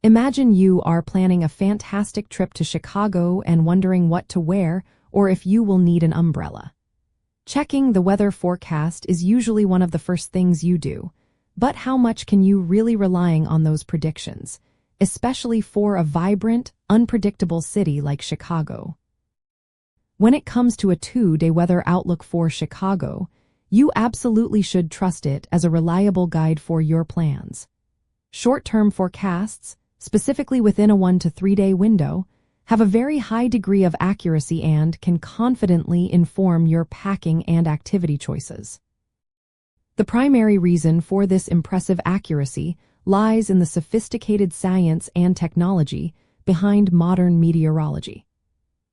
Imagine you are planning a fantastic trip to Chicago and wondering what to wear or if you will need an umbrella. Checking the weather forecast is usually one of the first things you do, but how much can you really rely on those predictions, especially for a vibrant, unpredictable city like Chicago? When it comes to a 2-day weather outlook for Chicago, you absolutely should trust it as a reliable guide for your plans. Short-term forecasts, specifically within a 1 to 3 day window, have a very high degree of accuracy and can confidently inform your packing and activity choices. The primary reason for this impressive accuracy lies in the sophisticated science and technology behind modern meteorology.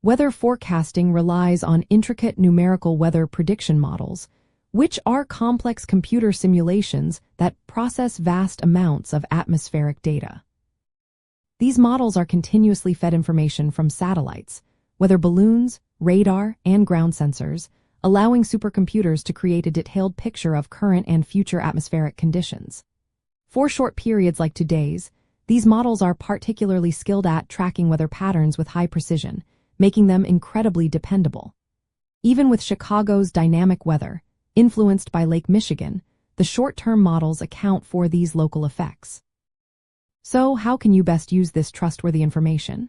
Weather forecasting relies on intricate numerical weather prediction models, which are complex computer simulations that process vast amounts of atmospheric data. These models are continuously fed information from satellites, weather balloons, radar, and ground sensors, allowing supercomputers to create a detailed picture of current and future atmospheric conditions. For short periods like today's, these models are particularly skilled at tracking weather patterns with high precision, making them incredibly dependable. Even with Chicago's dynamic weather, influenced by Lake Michigan, the short-term models account for these local effects. So, how can you best use this trustworthy information?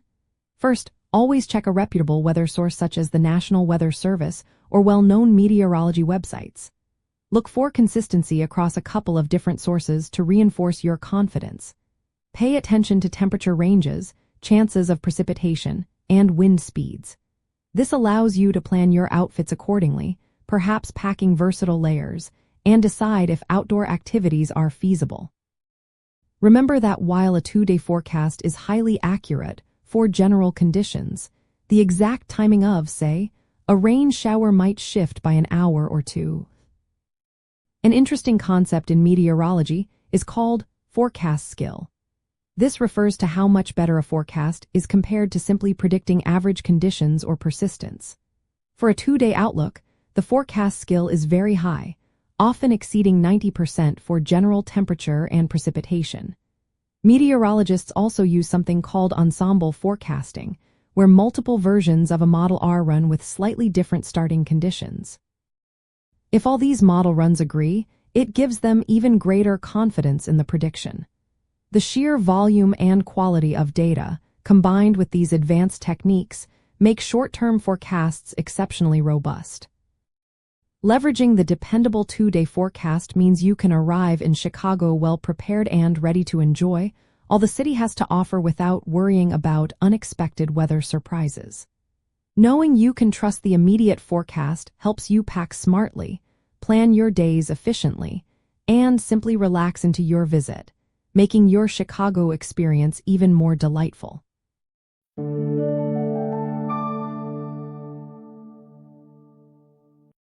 First, always check a reputable weather source such as the National Weather Service or well-known meteorology websites. Look for consistency across a couple of different sources to reinforce your confidence. Pay attention to temperature ranges, chances of precipitation, and wind speeds. This allows you to plan your outfits accordingly, perhaps packing versatile layers, and decide if outdoor activities are feasible. Remember that while a 2-day forecast is highly accurate for general conditions, the exact timing of, say, a rain shower might shift by an hour or two. An interesting concept in meteorology is called forecast skill. This refers to how much better a forecast is compared to simply predicting average conditions or persistence. For a 2-day outlook, the forecast skill is very high, often exceeding 90% for general temperature and precipitation. Meteorologists also use something called ensemble forecasting, where multiple versions of a model are run with slightly different starting conditions. If all these model runs agree, it gives them even greater confidence in the prediction. The sheer volume and quality of data, combined with these advanced techniques, make short-term forecasts exceptionally robust. Leveraging the dependable 2-day forecast means you can arrive in Chicago well prepared and ready to enjoy all the city has to offer without worrying about unexpected weather surprises. Knowing you can trust the immediate forecast helps you pack smartly, plan your days efficiently, and simply relax into your visit, making your Chicago experience even more delightful.